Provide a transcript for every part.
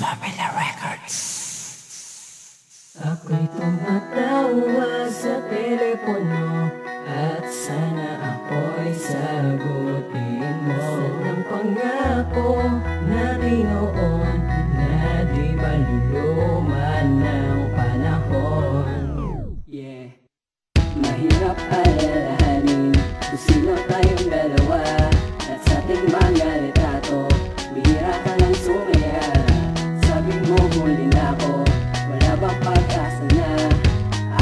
Family Records. Ako'y tumatawa sa telepono at sana ako'y sagutin mo. Sanang pangako natin noon na di maluluman ng panahon. Yeah. Mahirap alalahanin kung sino tayong dalawa, at sa ating mga retrato bihira ka lang sumaya. Sabi mo huli na ako, wala bang pag-asa na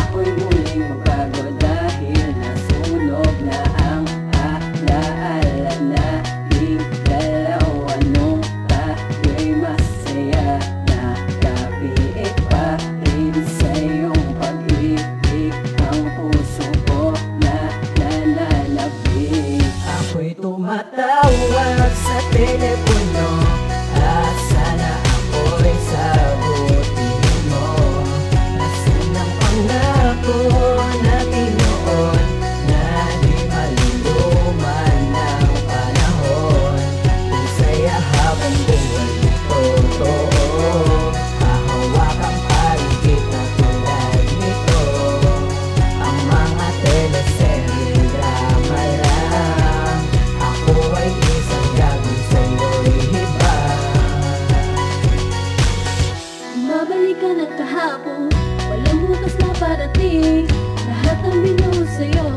ako'y muling magbago dahil nasunog na ang alaala nating dalawa nung tayo'y masaya. Nakapiit pa rin sa iyong pag-ibig ang puso ko na nananabik. Ako'y tumatawag sa telepono at sana ako'y sagutin mo. Nasaan ang pangako natin noon na di maluluman ng panahon. Kung saya habang buhay totoo, hahawakan pa rin kita tulad nito. Ang mga teleserye drama lang, ako ay isang gabi sa'yo'y hiba. Bumabalik ka ng kahapon, walang bukas na parating. Lahat ang binuo sa'yo,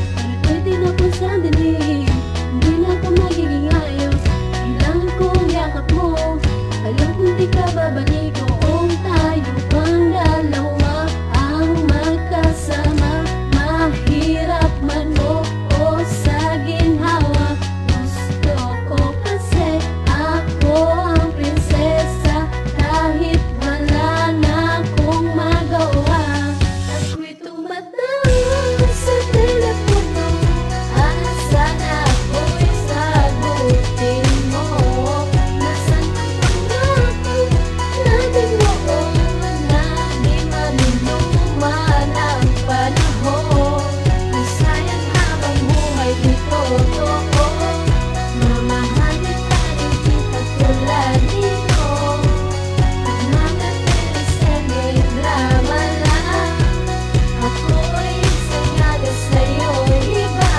parato'y tinapon sa dilim. Hindi na ka magiging ayos, kailangan ko ang yakap mo. Alam kong di ka babalik kung tayo pang dalawa ang magkasama. Mahirap man mo o sa ginhawa, gusto ko kasi ako ang prinsesa kahit wala na akong magawa. Ako'y tumatawa sa telepono at sana ako'y sagutin mo. Nasaan ang pangako natin noon na di maluluman ang panahon. Ang sayang habang buhay di totoo, mamahalin pa rin kita tulad nito. Ang mga teleserye drama lang, ako ay isang yaga sa'yo'y iba.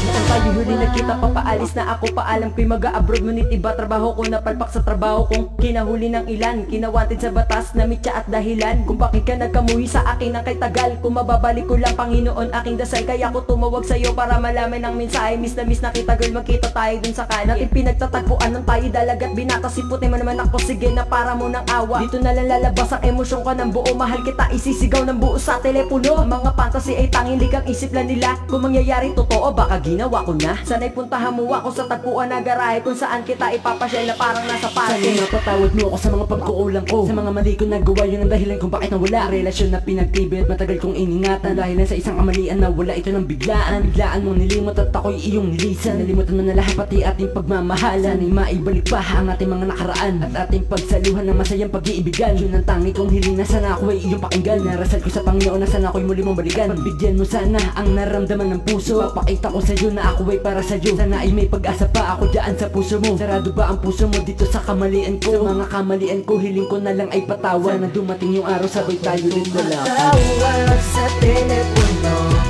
Nang tayo huli nagkita papaalis na ako, paalam ko'y mag-a-abroad. Ngunit iba trabaho ko, napalpak sa trabaho kong kinahuli ng ilan. Kinawatid sa batas na mitya at dahilan kung bakit ka nagkamuhi sa akin ng kay tagal. Kung mababalik ko lang Panginoon aking dasal, kaya ko tumawag sa'yo para malaman ang mensahe. Miss na kita girl, magkita tayo dun sa kanan. Natin pinagtatagpuan ng tayo dalagat binata. Sipot mo naman ako, sige na para mo ng awa. Dito na lang lalabas ang emosyon ko ng buo. Mahal kita, isisigaw ng buo sa telepono. Ang mga fantasy ay tanging likang isip lang nila. Kung mangyayari totoo, baka ginawa ko na. Sana'y puntahan mo ako sa tagpuan na garahe kung saan kita ipapasyal na parang nasa party. Sana'y mapatawad mo ako sa mga pagkukulang ko, sa mga mali ko nagawa, yun ang dahilan kung bakit nawala. Relasyon na pinagtibay at matagal kong iningatan, dahilan sa isang kamalian na wala ito ng biglaan. Biglaan mong nilimot at ako'y iyong nilisan. Nalimutan mo na lahat pati ating pagmamahalan. Sana'y maibalik pa ang ating mga nakaraan at ating pagsaluhan ng masayang pag-iibigan. Yun ang tangi kong hiling na sana ako ay iyong pakinggan. Narasal ko sa Panginoon na sana ako'y muli mong balikan. Pagbigyan mo sana ang naramdaman ng puso. Papakita ko sa'yo na ako ay para sa'yo. Sana ay may pag-asa pa ako dyan sa puso mo. Sarado ba ang puso mo dito sa kamalian ko? Sa mga kamalian ko, hiling ko na lang ay patawan. Sana dumating yung araw, sabay tayo din lalakad. Tumatawa sa telepono